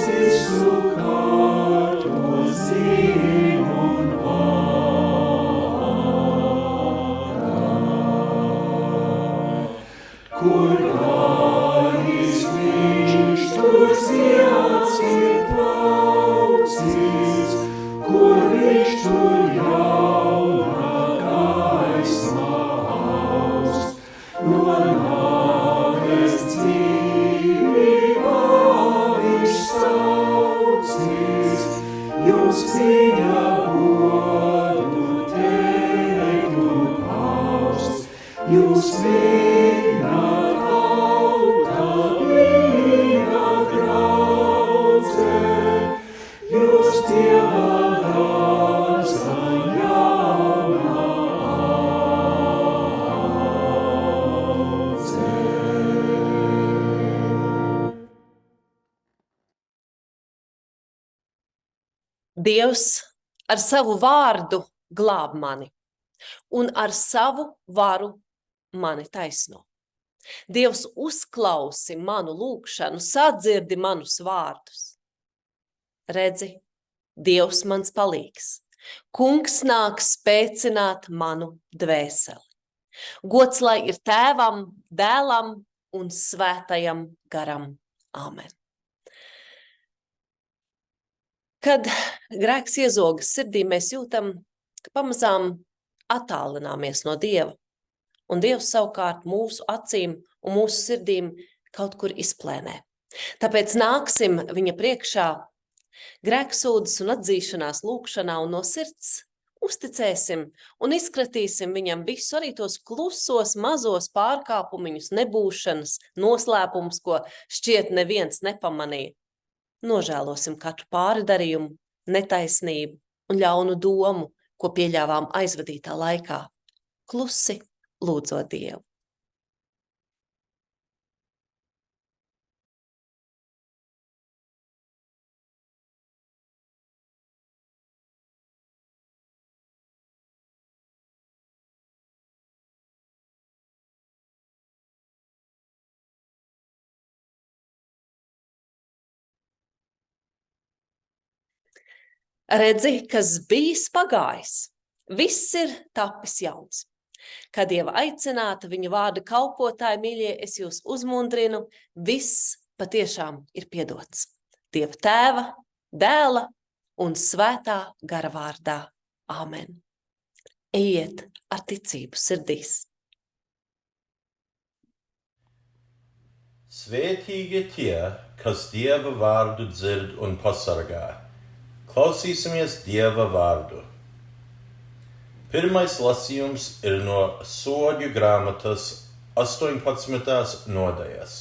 visu kārtu zin un vara. Kur gājis viņš, tur zieds ir plaucis, kur viņš tur jauna gaisma aust, no nāves dzīvībā viņš saucis, jums viņa godu teiktu paust, jūs viņa tauta, viņa draudze, jūs Dieva dārza jauna audze. Dievs ar savu vārdu glāb mani, un ar savu varu mani taisno. Dievs uzklausi manu lūgšanu, sadzirdi manus vārdus. Redzi, Dievs mans palīgs. Kungs nāk spēcināt manu dvēseli. Gods lai ir Tēvam, Dēlam un Svētajam garam. Āmen. Kad grēks iezogas sirdī, mēs jūtam, ka pamazām attālināmies no Dieva, un Dievs savukārt mūsu acīm un mūsu sirdīm kaut kur izplēnē. Tāpēc nāksim viņa priekšā grēksūdzes un atzīšanās lūgšanā un no sirds uzticēsim un izkratīsim viņam visu, arī tos klusos, mazos pārkāpumiņus, nebūšanas, noslēpumus, ko šķiet neviens nepamanīja. Nožēlosim katru pārdarījumu, netaisnību un ļaunu domu, ko pieļāvām aizvadītā laikā. Klusi lūdzot Dievu. Redzi, kas bijis pagājis, viss ir tapis jauns. Kad Dieva aicināta viņa vārda kalpotāji, mīļie, es jūs uzmundrinu, viss patiešām ir piedots. Dieva Tēva, Dēla un Svētā gara vārdā. Āmen. Ejiet ar ticību sirdīs. Svētīgi tie, kas Dieva vārdu dzird un pasargā. Klausīsimies Dieva vārdu. Pirmais lasījums ir no Soļu grāmatas 18. nodaļas.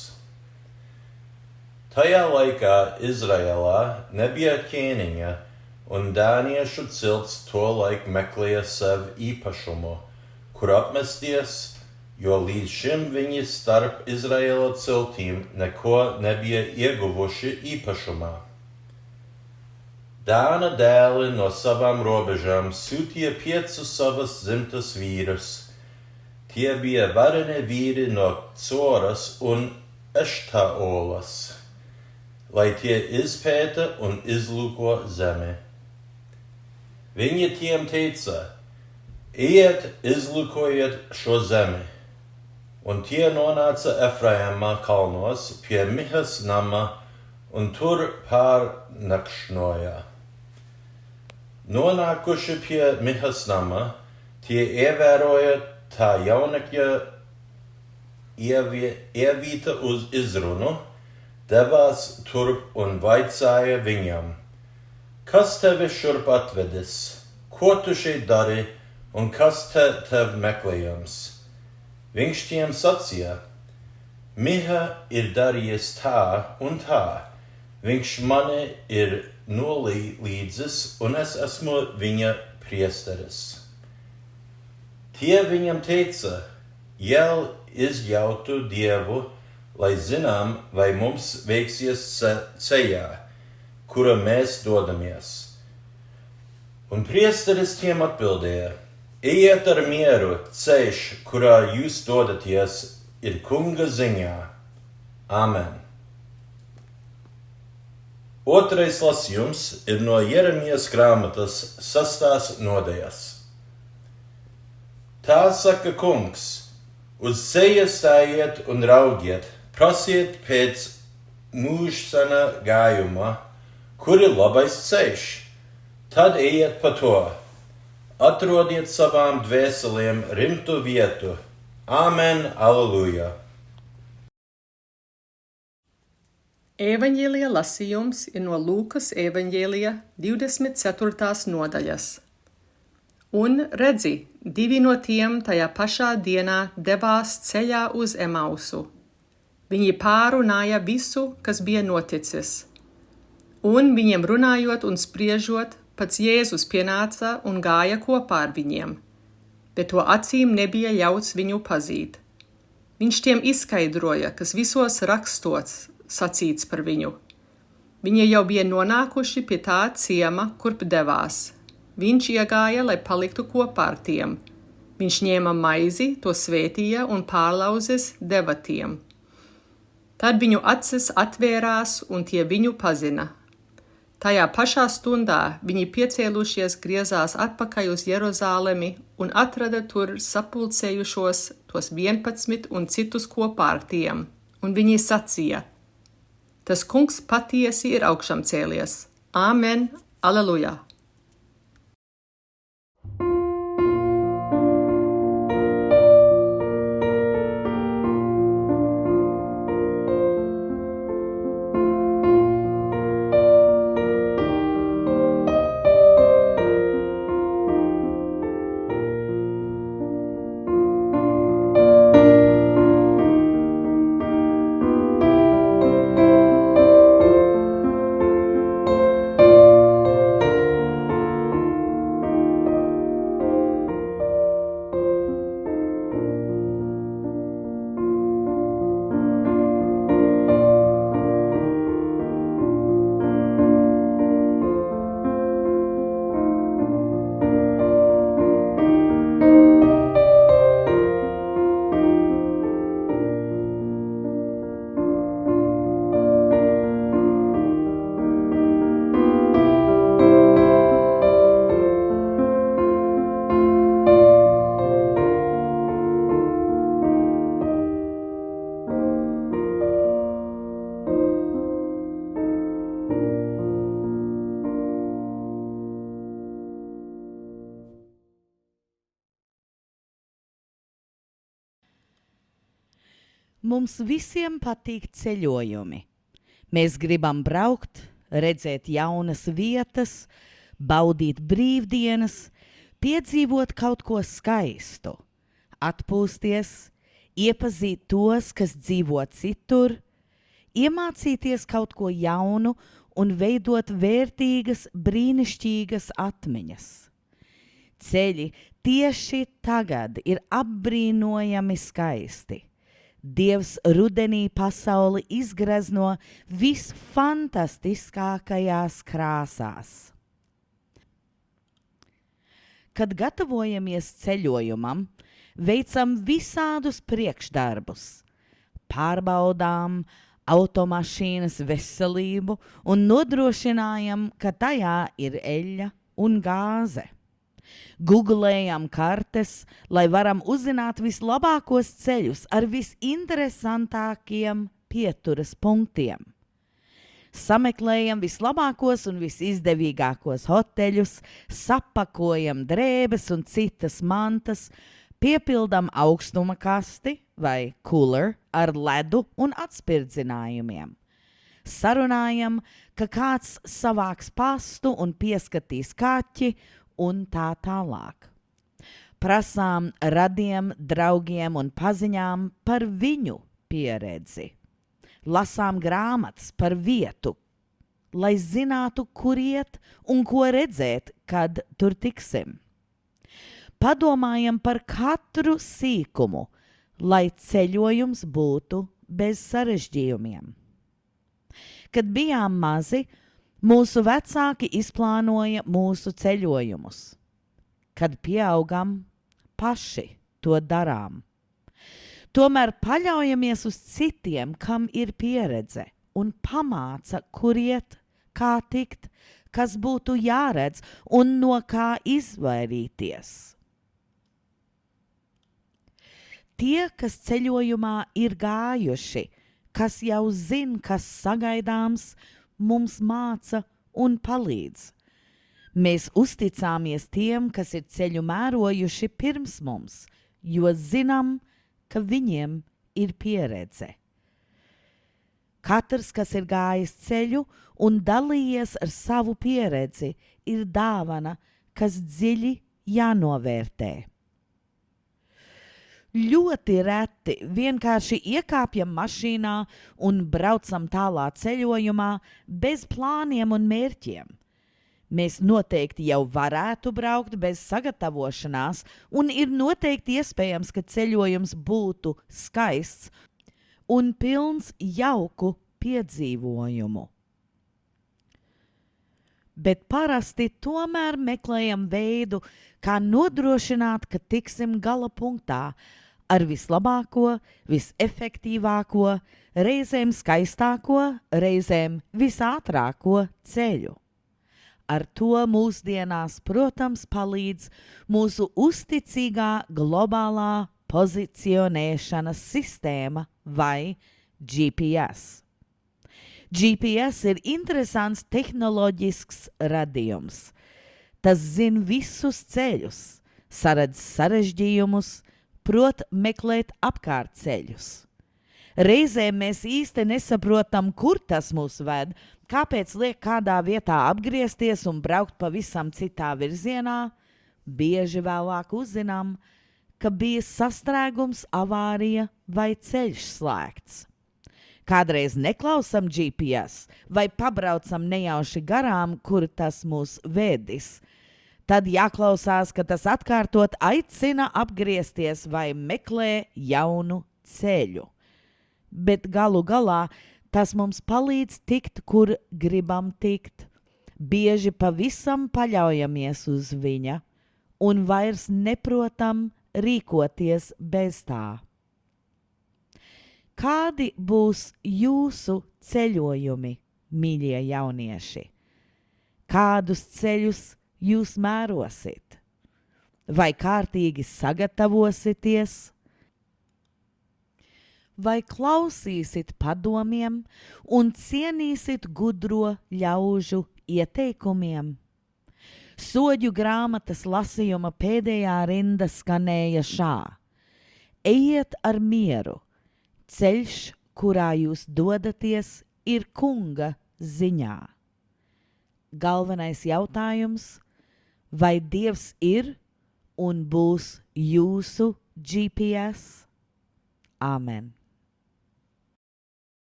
Tajā laikā Izraēlā nebija ķēniņa, un dāniešu cilts tolaik meklēja sev īpašumu, kur apmesties, jo līdz šim viņi starp Izraēla ciltīm neko nebija ieguvuši īpašumā. Dāna dēli no savām robežām sūtīja 5 savas dzimtas vīrus. Tie bija vareni vīri no Coras un Eštaolas, lai tie izpēta un izlūko zemi. Viņi tiem teica, ejiet, izlūkojiet šo zemi. Un tie nonāca Efraima kalnos pie Mihas nama un tur pārnakšņoja. Nonākuši pie Mihas nama, tie ievēroja tā jaunekļa ievīta uz izrunu, devās turp un vaicāja viņam, kas tevi šurp atvedis, ko tu šeit dari un kas tev meklējams? Viņš tiem sacīja, Miha ir darījis tā un tā, viņš mani ir nolīdzis un es esmu viņa priesteris. Tie viņam teica, jau izjautu Dievu, lai zinām, vai mums veiksies ceļā, kura mēs dodamies. Un priesteris tiem atbildēja, ejiet ar mieru, ceļš, kurā jūs dodaties, ir kunga ziņā. Āmen. Otrais lasījums ir no Jeremijas grāmatas 6. nodaļas. Tā saka kungs, uz ceļa stājiet un raugiet, prasiet pēc mūžsana gājuma, kur ir labais ceļš, tad ejiet pa to. Atrodiet savām dvēselēm rimtu vietu. Āmen, aleluja! Evaņģēlija lasījums ir no Lūkas evaņģēlija 24. nodaļas. Un redzi, 2 no tiem tajā pašā dienā devās ceļā uz Emausu. Viņi pārunāja visu, kas bija noticis. Un viņiem runājot un spriežot, pats Jēzus pienāca un gāja kopā ar viņiem, bet to acīm nebija ļauts viņu pazīt. Viņš tiem izskaidroja, kas visos rakstos sacīts par viņu. Viņi jau bija nonākuši pie tā ciema, kurp devās. Viņš iegāja, lai paliktu kopā ar tiem. Viņš ņēma maizi, to svētīja un pārlauzes deva tiem. Tad viņu acis atvērās un tie viņu pazina. Tajā pašā stundā viņi piecēlušies griezās atpakaļ uz Jeruzālemi un atrada tur sapulcējušos tos 11 un citus kopā ar tiem, un viņi sacīja: Tas kungs patiesi ir augšām cēlies. Āmen, aleluja! Mums visiem patīk ceļojumi. Mēs gribam braukt, redzēt jaunas vietas, baudīt brīvdienas, piedzīvot kaut ko skaistu, atpūsties, iepazīt tos, kas dzīvo citur, iemācīties kaut ko jaunu un veidot vērtīgas, brīnišķīgas atmiņas. Ceļi tieši tagad ir apbrīnojami skaisti. Dievs rudenī pasauli izgrezno visfantastiskākajās krāsās. Kad gatavojamies ceļojumam, veicam visādus priekšdarbus, pārbaudām automašīnas veselību un nodrošinājam, ka tajā ir eļļa un gāze. Googlējam kartes, lai varam uzzināt vislabākos ceļus ar visinteresantākiem pieturas punktiem. Sameklējam vislabākos un visizdevīgākos hoteļus, sapakojam drēbes un citas mantas, piepildam augstuma kasti vai cooler ar ledu un atspirdzinājumiem. Sarunājam, ka kāds savāks pastu un pieskatīs kaķi, un tā tālāk. Prasām radiem, draugiem un paziņām par viņu pieredzi. Lasām grāmatas par vietu, lai zinātu, kur iet un ko redzēt, kad tur tiksim. Padomājam par katru sīkumu, lai ceļojums būtu bez sarežģījumiem. Kad bijām mazi, mūsu vecāki izplānoja mūsu ceļojumus. Kad pieaugam, paši to darām. Tomēr paļaujamies uz citiem, kam ir pieredze, un pamāca, kur iet, kā tikt, kas būtu jāredz un no kā izvairīties. Tie, kas ceļojumā ir gājuši, kas jau zin, kas sagaidāms, mums māca un palīdz. Mēs uzticāmies tiem, kas ir ceļu mērojuši pirms mums, jo zinām, ka viņiem ir pieredze. Katrs, kas ir gājis ceļu un dalījies ar savu pieredzi, ir dāvana, kas dziļi jānovērtē. Ļoti reti vienkārši iekāpjam mašīnā un braucam tālā ceļojumā bez plāniem un mērķiem. Mēs noteikti jau varētu braukt bez sagatavošanās, un ir noteikti iespējams, ka ceļojums būtu skaists un pilns jauku piedzīvojumu. Bet parasti tomēr meklējam veidu, kā nodrošināt, ka tiksim gala punktā ar vislabāko, visefektīvāko, reizēm skaistāko, reizēm visātrāko ceļu. Ar to mūsdienās, protams, palīdz mūsu uzticīgā globālā pozicionēšanas sistēma vai GPS. GPS ir interesants tehnoloģisks radījums. Tas zina visus ceļus, saredz sarežģījumus, prot meklēt apkārt ceļus. Reizēm mēs īsti nesaprotam, kur tas mūs ved, kāpēc liek kādā vietā apgriezties un braukt pavisam citā virzienā. Bieži vēlāk uzzinām, ka bija sastrēgums, avārija vai ceļš slēgts. Kādreiz neklausam GPS vai pabraucam nejauši garām, kur tas mūs vedis. Tad jāklausās, ka tas atkārtot aicina apgriezties vai meklē jaunu ceļu. Bet galu galā tas mums palīdz tikt, kur gribam tikt. Bieži pavisam paļaujamies uz viņa un vairs neprotam rīkoties bez tā. Kādi būs jūsu ceļojumi, mīļie jaunieši? Kādus ceļus jūs mērosit? Vai kārtīgi sagatavosieties? Vai klausīsit padomiem un cienīsit gudro ļaužu ieteikumiem? Soģu grāmatas lasījuma pēdējā rinda skanēja šā: Ejiet ar mieru, ceļš, kurā jūs dodaties, ir kunga ziņā. Galvenais jautājums: vai Dievs ir un būs jūsu GPS? Āmen.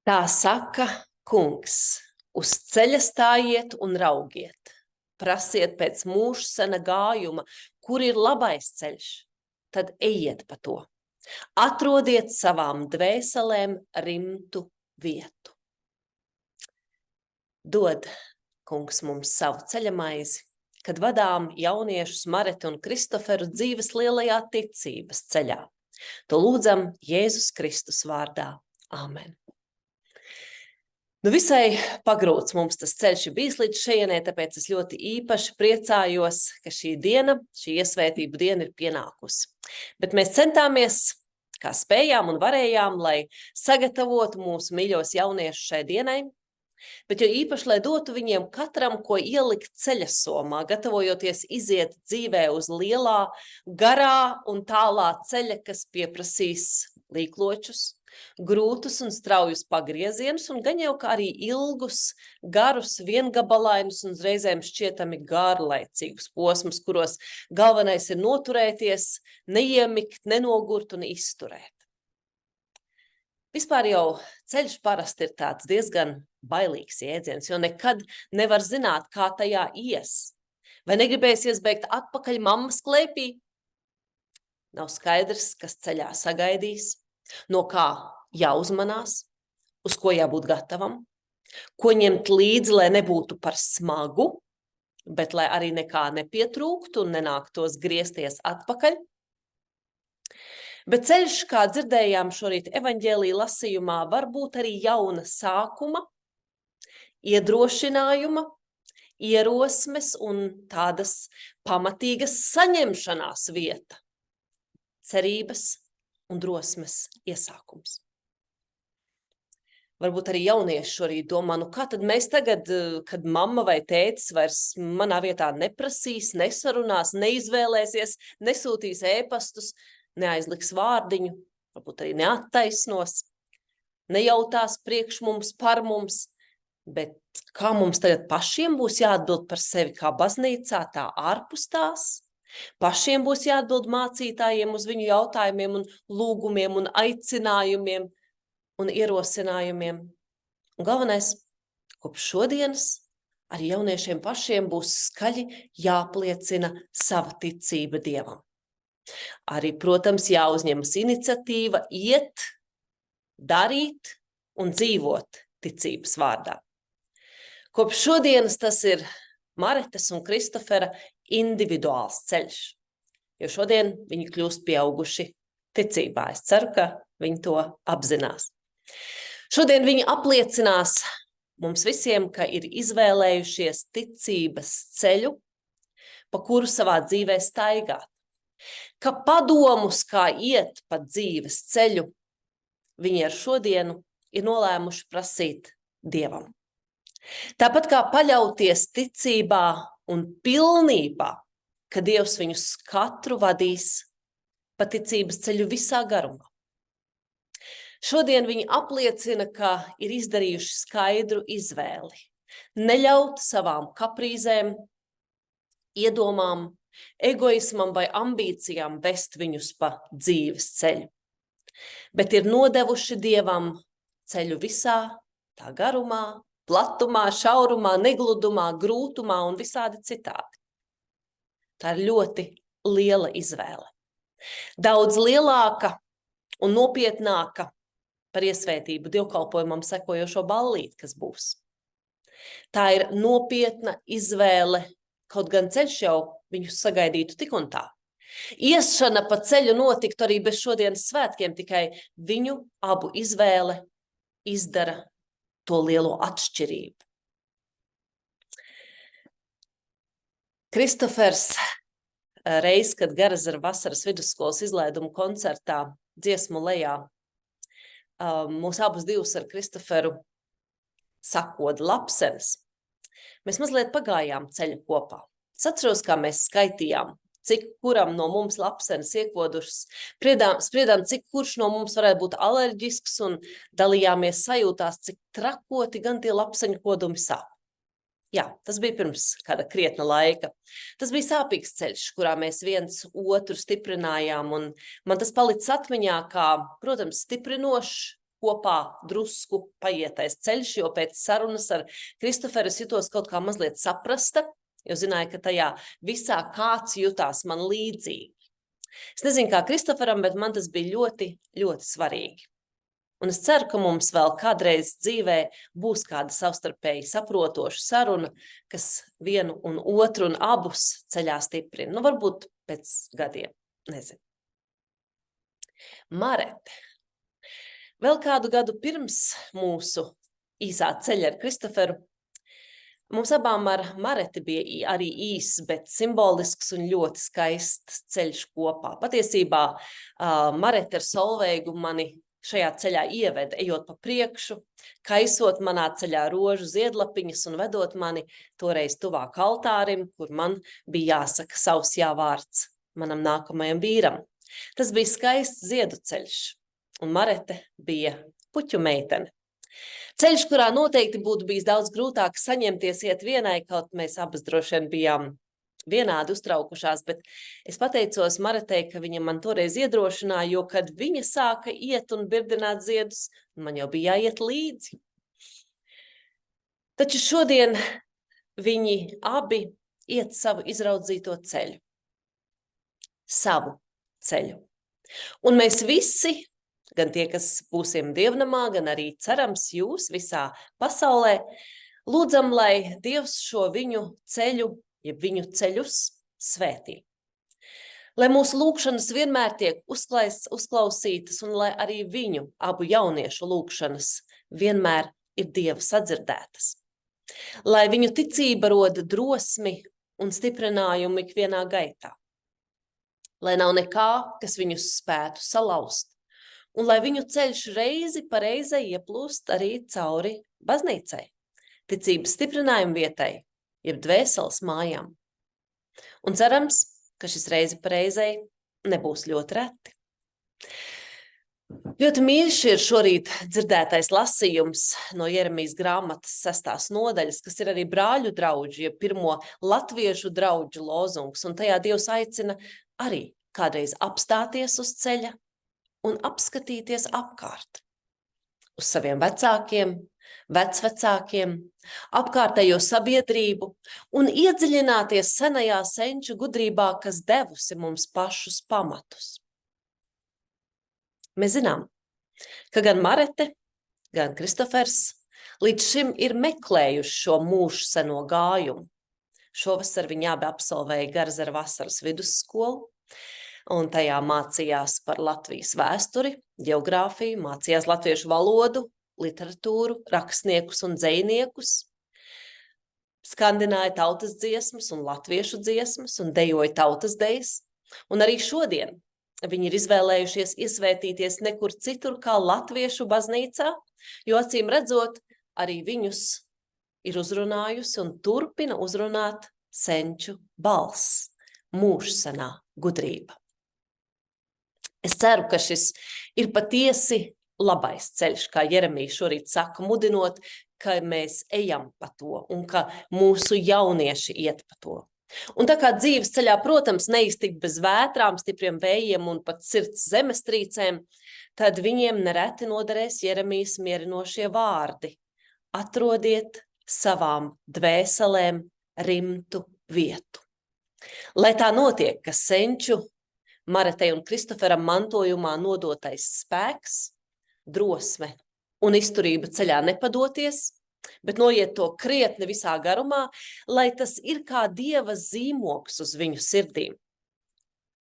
Tā saka kungs, uz ceļa stājiet un raugiet. Prasiet pēc mūža sena gājuma, kur ir labais ceļš, tad ejiet pa to. Atrodiet savām dvēselēm rimtu vietu. Dod, kungs, mums savu ceļamaizi, kad vadām jauniešus Mareti un Kristoferu dzīves lielajā ticības ceļā. To lūdzam Jēzus Kristus vārdā. Āmen. Visai pagrūts mums tas ceļš ir bijis līdz šejienē, tāpēc es ļoti īpaši priecājos, ka šī diena, šī iesvētību diena ir pienākusi. Bet mēs centāmies, kā spējām un varējām, lai sagatavotu mūsu mīļos jauniešus šai dienai, bet jo īpaši, lai dotu viņiem katram, ko ielikt ceļasomā, gatavojoties iziet dzīvē uz lielā, garā un tālā ceļa, kas pieprasīs līkločus, grūtus un straujus pagriezienus, un gan jau kā arī ilgus, garus, viengabalainus un reizēm šķietami garlaicīgus posmus, kuros galvenais ir noturēties, neiemikt, nenogurt un izturēt. Vispār jau ceļš parasti ir tāds diezgan bailīgs jēdziens, jo nekad nevar zināt, kā tajā ies. Vai negribēsies beigt atpakaļ mammas klēpī? Nav skaidrs, kas ceļā sagaidīs, no kā jāuzmanās, uz ko jābūt gatavam, ko ņemt līdzi, lai nebūtu par smagu, bet lai arī nekā nepietrūktu un nenāktos griezties atpakaļ. Bet ceļš, kā dzirdējām šorīt evaņģēlija lasījumā, var būt arī jauna sākuma iedrošinājuma, ierosmes un tādas pamatīgas saņemšanās vieta, cerības un drosmes iesākums. Varbūt arī jaunieši šorīt domā, nu kā tad mēs tagad, kad mamma vai tētis vairs manā vietā neprasīs, nesarunās, neizvēlēsies, nesūtīs ēpastus, neaizliks vārdiņu, varbūt arī neattaisnos, nejautās priekš mums, par mums, bet kā mums tagad pašiem būs jāatbild par sevi kā baznīcā, tā ārpus tās? Pašiem būs jāatbild mācītājiem uz viņu jautājumiem un lūgumiem un aicinājumiem un ierosinājumiem. Un galvenais, kopš šodienas arī jauniešiem pašiem būs skaļi jāpliecina sava ticība Dievam. Arī, protams, jāuzņemas iniciatīva iet, darīt un dzīvot ticības vārdā. Kopš šodienas tas ir Maretes un Kristofera individuāls ceļš, jo šodien viņi kļūst pieauguši ticībā. Es ceru, ka viņi to apzinās. Šodien viņi apliecinās mums visiem, ka ir izvēlējušies ticības ceļu, pa kuru savā dzīvē staigāt, ka padomus, kā iet pa dzīves ceļu, viņi ar šodienu ir nolēmuši prasīt Dievam. Tāpat kā paļauties ticībā un pilnībā, ka Dievs viņus katru vadīs pa ticības ceļu visā garumā. Šodien viņi apliecina, ka ir izdarījuši skaidru izvēli. Neļaut savām kaprīzēm, iedomām, egoismam vai ambīcijām vest viņus pa dzīves ceļu, bet ir nodevuši Dievam ceļu visā tā garumā, platumā, šaurumā, negludumā, grūtumā un visādi citādi. Tā ir ļoti liela izvēle. Daudz lielāka un nopietnāka par iesvētību dievkalpojumam sekojošo ballīti, kas būs. Tā ir nopietna izvēle, kaut gan ceļš jau viņus sagaidītu tik un tā. Iešana pa ceļu notiktu arī bez šodienas svētkiem, tikai viņu abu izvēle izdara to lielo atšķirību. Kristofers reiz, kad Garazara vasaras vidusskolas izlaiduma koncertā dziesmu lejā, mūs abus divus ar Kristoferu sakoda lapsenes. Mēs mazliet pagājām ceļu kopā. Es atceros, kā mēs skaitījām, cik kuram no mums lapsenes iekodušas, spriedām, cik kurš no mums varētu būt alerģisks un dalījāmies sajūtās, cik trakoti gan tie lapseņu kodumi sāp. Jā, tas bija pirms kāda krietna laika. Tas bija sāpīgs ceļš, kurā mēs viens otru stiprinājām, un man tas palicis atmiņā kā, protams, stiprinošs, kopā drusku paietais ceļš, jo pēc sarunas ar Kristoferu es jutos kaut kā mazliet saprasta, jo zināju, ka tajā visā kāds jutās man līdzīgi. Es nezinu, kā Kristoferam, bet man tas bija ļoti, ļoti svarīgi. Un es ceru, ka mums vēl kādreiz dzīvē būs kāda savstarpēji saprotoša saruna, kas vienu un otru un abus ceļā stiprina. Nu, varbūt pēc gadiem, nezinu. Marete. Vēl kādu gadu pirms mūsu īsā ceļa ar Kristoferu, mums abām ar Mareti bija arī īss, bet simbolisks un ļoti skaists ceļš kopā. Patiesībā Marete ar Solveigu mani šajā ceļā ieveda, ejot pa priekšu, kaisot manā ceļā rožu ziedlapiņas un vedot mani toreiz tuvāk altārim, kur man bija jāsaka savs jāvārds manam nākamajam vīram. Tas bija skaists ziedu ceļš, un Marete bija puķu meitene. Ceļš, kurā noteikti būtu bijis daudz grūtāk saņemties iet vienai, kaut mēs abas droši vien bijām vienādi uztraukušās, bet es pateicos Maretei, ka viņa man toreiz iedrošināja, jo kad viņa sāka iet un birdināt ziedus, man jau bija jāiet līdzi. Taču šodien viņi abi iet savu izraudzīto ceļu. Savu ceļu. Un mēs visi, gan tie, kas būsim dievnamā, gan arī cerams jūs visā pasaulē, lūdzam, lai Dievs šo viņu ceļu, jeb viņu ceļus svētī. Lai mūsu lūgšanas vienmēr tiek uzklausītas un lai arī viņu abu jauniešu lūgšanas vienmēr ir Dieva sadzirdētas, lai viņu ticība roda drosmi un stiprinājumu ikvienā gaitā, lai nav nekā, kas viņus spētu salauzt, un lai viņu ceļš reizi pa reizei ieplūst arī cauri baznīcai, ticības stiprinājuma vietai, jeb dvēseles mājām. Un cerams, ka šis reizi pa reizei nebūs ļoti reti. Ļoti mīļš ir šorīt dzirdētais lasījums no Jeremijas grāmatas 6. nodaļas, kas ir arī brāļu draudžu, ja pirmo latviešu draudžu lozungs, un tajā Dievs aicina arī kādreiz apstāties uz ceļa un apskatīties apkārt. Uz saviem vecākiem, vecvecākiem, apkārtējo sabiedrību un iedziļināties senajā senču gudrībā, kas devusi mums pašus pamatus. Mēs zinām, ka gan Marete, gan Kristofers līdz šim ir meklējuši šo mūžu seno gājumu. Šovasar viņi abi absolvēja Garzera vasaras vidusskolu, un tajā mācījās par Latvijas vēsturi, geogrāfiju, mācījās latviešu valodu, literatūru, rakstniekus un dzejniekus, skandināja tautas dziesmas un latviešu dziesmas un dejoja tautas dejas, un arī šodien viņi ir izvēlējušies iesvētīties nekur citur kā latviešu baznīcā, jo acīm redzot, arī viņus ir uzrunājusi un turpina uzrunāt senču balss, mūžsenā gudrība. Es ceru, ka šis ir patiesi labais ceļš, kā Jeremija šorīt saka, mudinot, ka mēs ejam pa to un ka mūsu jaunieši iet pa to. Un tā kā dzīves ceļā, protams, neiztikt bez vētrām, stipriem vējiem un pat sirds zemestrīcēm, tad viņiem nereti noderēs Jeremijas mierinošie vārdi. Atrodiet savām dvēselēm rimtu vietu. Lai tā notiek, ka senču, Maretei un Kristoferam mantojumā nodotais spēks, drosme un izturība ceļā nepadoties, bet noiet to krietni visā garumā, lai tas ir kā Dieva zīmoks uz viņu sirdīm.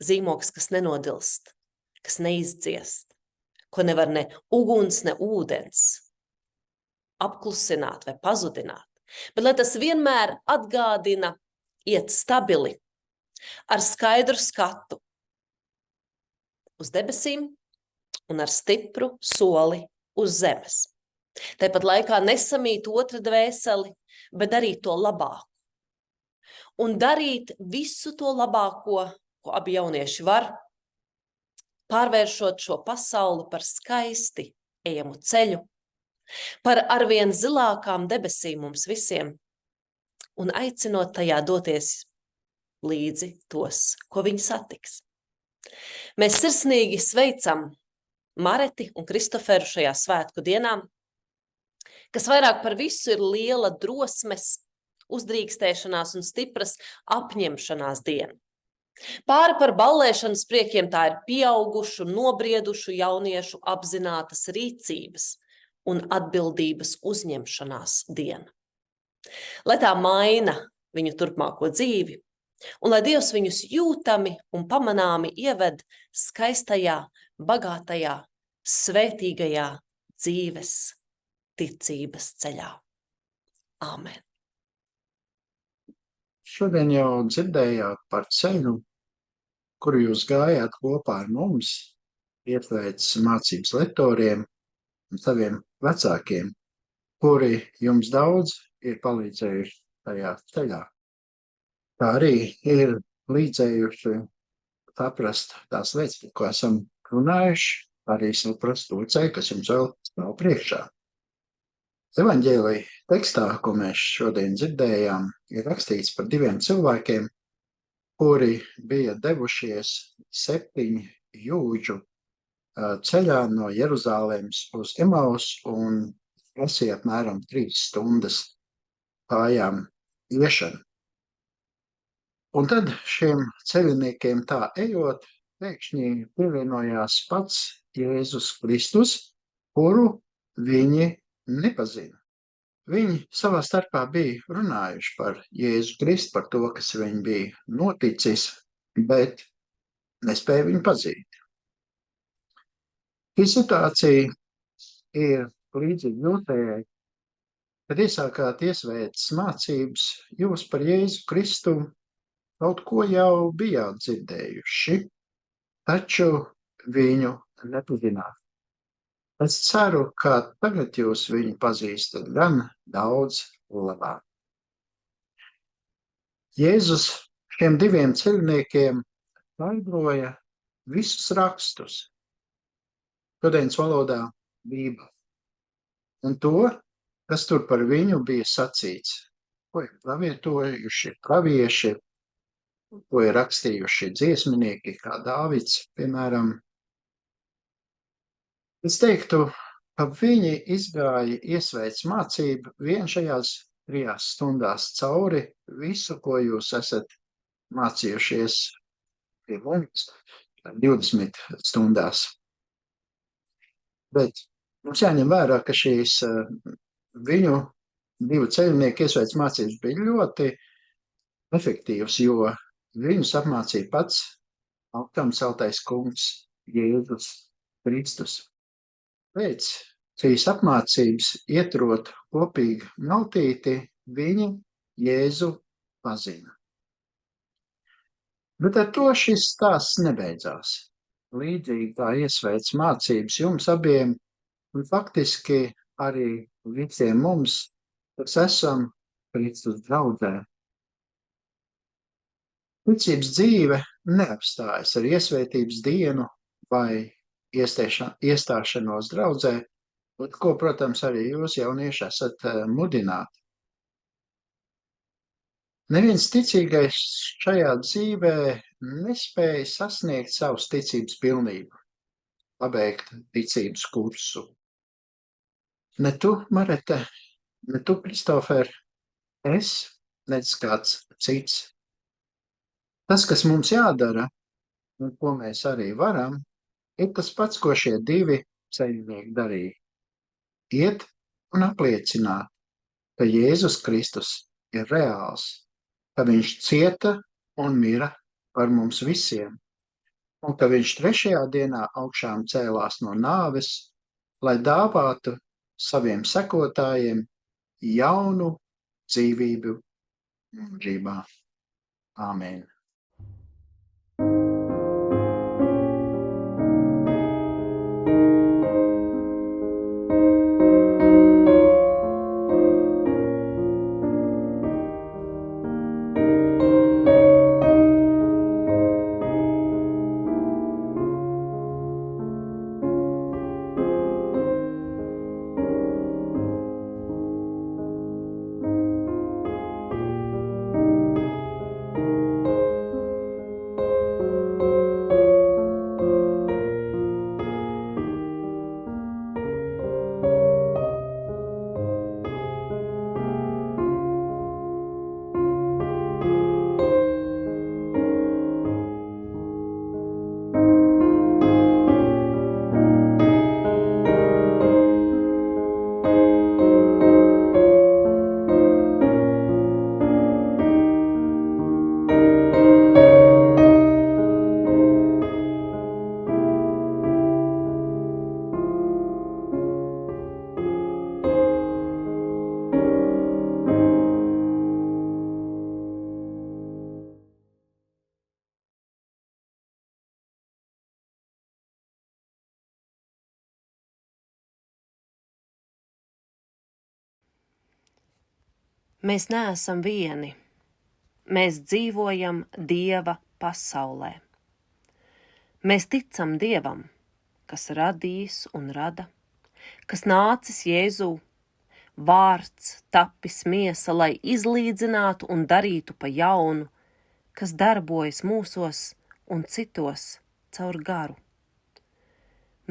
Zīmoks, kas nenodilst, kas neizdziest, ko nevar ne uguns, ne ūdens apklusināt vai pazudināt, bet lai tas vienmēr atgādina iet stabili, ar skaidru skatu uz debesīm un ar stipru soli uz zemes. Tāpat laikā nesamīt otra dvēseli, bet darīt to labāku. Un darīt visu to labāko, ko abi jaunieši var, pārvēršot šo pasauli par skaisti ejamu ceļu, par arvien zilākām debesīm mums visiem, un aicinot tajā doties līdzi tos, ko viņi satiks. Mēs sirsnīgi sveicam Mareti un Kristoferu šajā svētku dienā, kas vairāk par visu ir liela drosmes, uzdrīkstēšanās un stipras apņemšanās diena. Pāri par ballēšanas priekiem tā ir pieaugušu, nobriedušu jauniešu apzinātas rīcības un atbildības uzņemšanās diena. Lai tā maina viņu turpmāko dzīvi, un lai Dievs viņus jūtami un pamanāmi ieved skaistajā, bagātajā, svētīgajā dzīves ticības ceļā. Āmen. Šodien jau dzirdējāt par ceļu, kuru jūs gājāt kopā ar mums, ieteicis mācības lektoriem un saviem vecākiem, kuri jums daudz ir palīdzējuši tajā ceļā. Tā arī ir līdzējuši saprast tās lietas, par ko esam runājuši, arī saprast to ceļu, kas jums vēl nav priekšā. Evaņģēlija tekstā, ko mēs šodien dzirdējām, ir rakstīts par 2 cilvēkiem, kuri bija devušies 7 jūdžu ceļā no Jeruzālēmas uz Emaus un prasīja apmēram 3 stundas kājām iešanu. Un tad šiem ceļiniekiem tā ejot, pēkšņi pievienojās pats Jēzus Kristus, kuru viņi nepazina. Viņi savā starpā bija runājuši par Jēzu Kristu, par to, kas viņu bija noticis, bet nespēja viņu pazīt. Šī situācija ir līdzīga jūtējai, kad iesākāt iesvētas mācības, jūs par Jēzu Kristu kaut ko jau bijāt dzirdējuši, taču viņu nepazināt. Es ceru, ka tagad jūs viņu pazīstat gan daudz labāk. Jēzus šiem diviem ceļniekiem skaidroja visus rakstus, šodienas valodā Bībeli, un to, kas tur par viņu bija sacīts, ko ir pravietojuši pravieši, ko ir rakstījuši dziesminieki, kā Dāvids, piemēram. Es teiktu, ka viņi izgāja iesvētas mācību vien šajās 3 stundās cauri visu, ko jūs esat mācījušies pie mums 20 stundās. Bet mums jāņem vērā, ka šīs viņu 2 ceļnieku iesvētas mācības bija ļoti efektīvas, jo viņus apmācīja pats augšām celtais kungs Jēzus Kristus. Pēc šīs apmācības ietrot kopīgi maltīti, viņi Jēzu pazina. Bet ar to šis stāsts nebeidzās. Līdzīgi kā iesvētas mācības jums abiem, un faktiski arī visiem mums, kas esam Kristus draudzē. Ticības dzīve neapstājas ar iesvētības dienu vai iestāšanos draudzē, un ko, protams, arī jūs jaunieši esat mudināti. Neviens ticīgais šajā dzīvē nespēja sasniegt savas ticības pilnību, pabeigt ticības kursu. Ne tu, Marete, ne tu, Kristofer, es, nec kāds cits. Tas, kas mums jādara, un ko mēs arī varam, ir tas pats, ko šie 2 ceļnieki darīja. Iet un apliecināt, ka Jēzus Kristus ir reāls, ka viņš cieta un mira par mums visiem, un ka viņš 3. dienā augšām cēlās no nāves, lai dāvātu saviem sekotājiem jaunu dzīvību mūžībā. Āmen. Mēs neesam vieni. Mēs dzīvojam Dieva pasaulē. Mēs ticam Dievam, kas radīs un rada, kas nācis Jēzū, vārds tapis miesa, lai izlīdzinātu un darītu pa jaunu, kas darbojas mūsos un citos caur garu.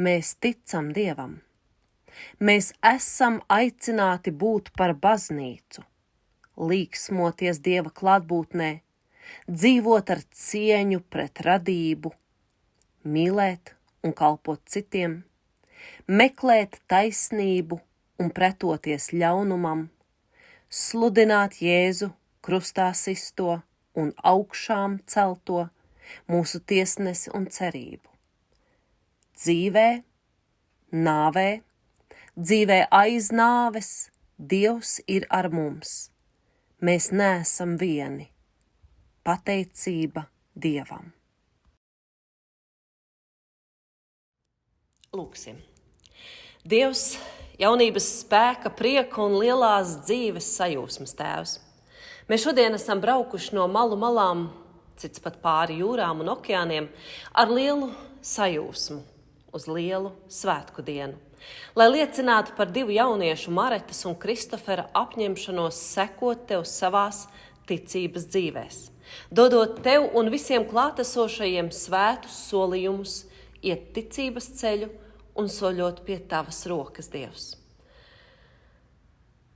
Mēs ticam Dievam. Mēs esam aicināti būt par baznīcu, līksmoties Dieva klātbūtnē, dzīvot ar cieņu pret radību, mīlēt un kalpot citiem, meklēt taisnību un pretoties ļaunumam, sludināt Jēzu krustā sisto un augšām celto, mūsu tiesnesi un cerību. Dzīvē, nāvē, dzīvē aiz nāves, Dievs ir ar mums. Mēs neesam vieni. Pateicība Dievam. Lūksim. Dievs, jaunības spēka, prieka un lielās dzīves sajūsmas tēvs. Mēs šodien esam braukuši no malu malām, cits pat pāri jūrām un okeāniem, ar lielu sajūsmu uz lielu svētku dienu. Lai liecinātu par 2 jauniešu Maretas un Kristofera apņemšanos sekot tev savās ticības dzīvēs, dodot tev un visiem klātesošajiem svētus solījumus, iet ticības ceļu un soļot pie tavas rokas, Dievs.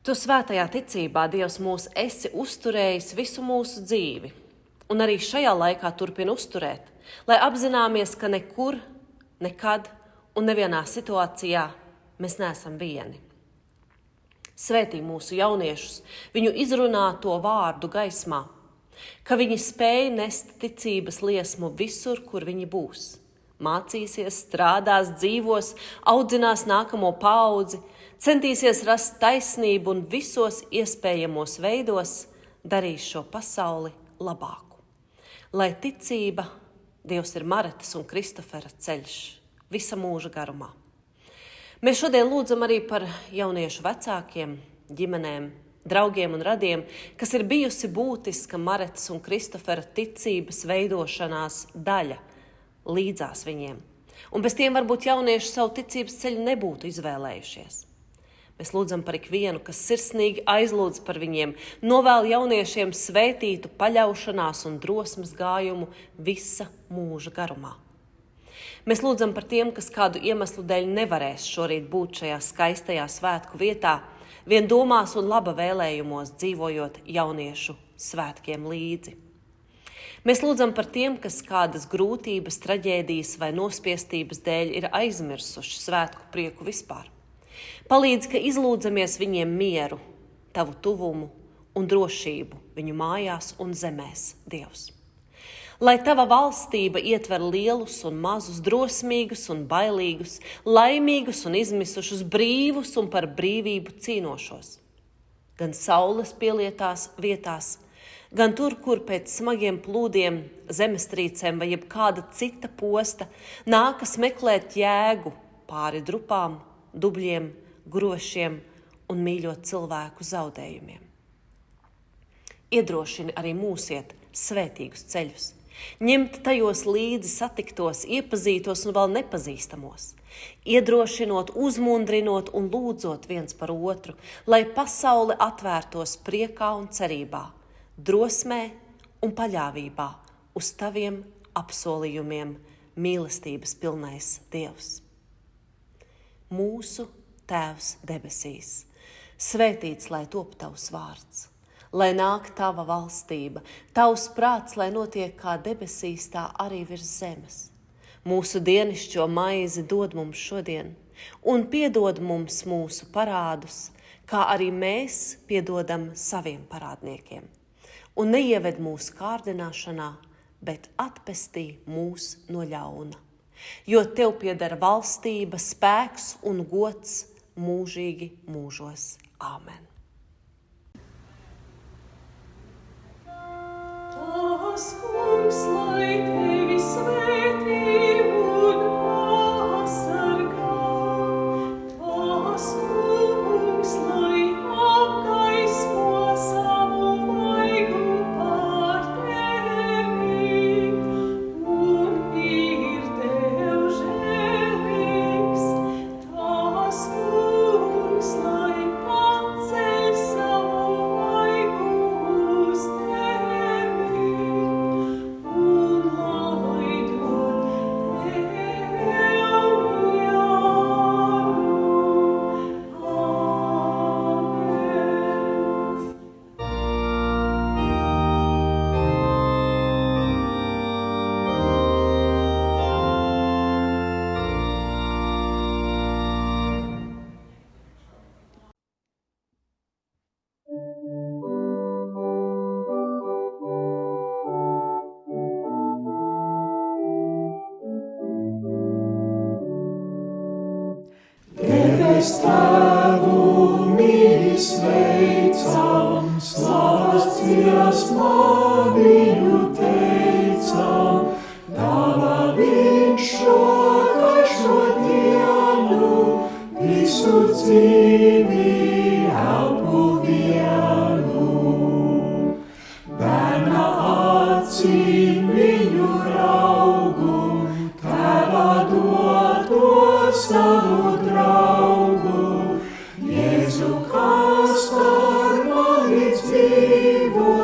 Tu svētajā ticībā, Dievs, mūs esi uzturējis visu mūsu dzīvi, un arī šajā laikā turpini uzturēt, lai apzināmies, ka nekur, nekad un nevienā situācijā mēs neesam vieni. Svētī mūsu jauniešus, viņu izrunāto vārdu gaismā, ka viņi spēj nest ticības liesmu visur, kur viņi būs. Mācīsies, strādās, dzīvos, audzinās nākamo paudzi, centīsies rast taisnību un visos iespējamos veidos darīs šo pasauli labāku. Lai ticība, Dievs, ir Maretas un Kristofera ceļš visa mūža garumā. Mēs šodien lūdzam arī par jauniešu vecākiem, ģimenēm, draugiem un radiem, kas ir bijusi būtiska Maretas un Kristofera ticības veidošanās daļa līdzās viņiem. Un bez tiem varbūt jaunieši savu ticības ceļu nebūtu izvēlējušies. Mēs lūdzam par ikvienu, kas sirsnīgi aizlūdz par viņiem, novēl jauniešiem svētītu paļaušanās un drosmes gājumu visa mūža garumā. Mēs lūdzam par tiem, kas kādu iemeslu dēļ nevarēs šorīt būt šajā skaistajā svētku vietā, vien domās un laba vēlējumos dzīvojot jauniešu svētkiem līdzi. Mēs lūdzam par tiem, kas kādas grūtības, traģēdijas vai nospiestības dēļ ir aizmirsuši svētku prieku vispār. Palīdz, ka izlūdzamies viņiem mieru, tavu tuvumu un drošību viņu mājās un zemēs, Dievs. Lai tava valstība ietver lielus un mazus, drosmīgus un bailīgus, laimīgus un izmisušus, brīvus un par brīvību cīnošos. Gan saules pielietās vietās, gan tur, kur pēc smagiem plūdiem, zemestrīcēm vai jebkāda cita posta nākas meklēt jēgu pāri drupām, dubļiem, grošiem un mīļot cilvēku zaudējumiem. Iedrošini arī mūsiet svētīgus ceļus. Ņemt tajos līdzi satiktos, iepazītos un vēl nepazīstamos, iedrošinot, uzmundrinot un lūdzot viens par otru, lai pasaule atvērtos priekā un cerībā, drosmē un paļāvībā uz taviem apsolījumiem, mīlestības pilnais Dievs. Mūsu Tēvs debesīs, svētīts lai top tavs vārds. Lai nāk tava valstība, tavs prāts, lai notiek kā debesīs, tā arī virs zemes. Mūsu dienišķo maizi dod mums šodien, un piedod mums mūsu parādus, kā arī mēs piedodam saviem parādniekiem. Un neieved mūsu kārdināšanā, bet atpestī mūs no ļauna. Jo tev pieder valstība, spēks un gods mūžīgi mūžos. Āmen. Tas kungs, lai tevi svētī un pasargā. Tas kungs, lai apgaismo savu vaigu pār tevi un ir tev žēlīgs. Tas kungs, lai paceļ savu vaigu uz tevi. Un slavas dziesmā viņu teicam, dāvā viņš šo gaišo dienu, visu dzīvi elpu vienu. Bērna acīm viņu raugu, tēva doto savu draugu. Jēzu, kas par mani dzīvo,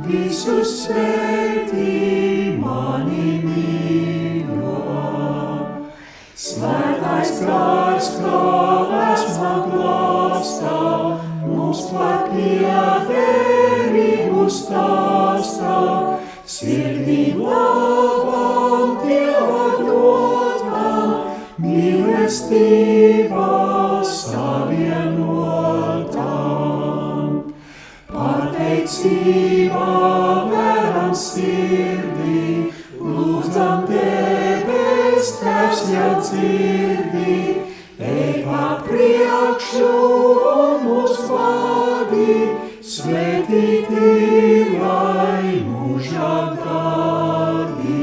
visus svētī mani mīļo. Svētais gars, kāpēc man glāstā, mums par piederību stāstā, sirdīm labām Dieva dotām, mīlestībā savienotām. Pateicībā veram sirdī, lūdzam debes Tēvs jau dzirdi, ej pa priekšu un mūs vadi, svētīti lai mūžā gadi.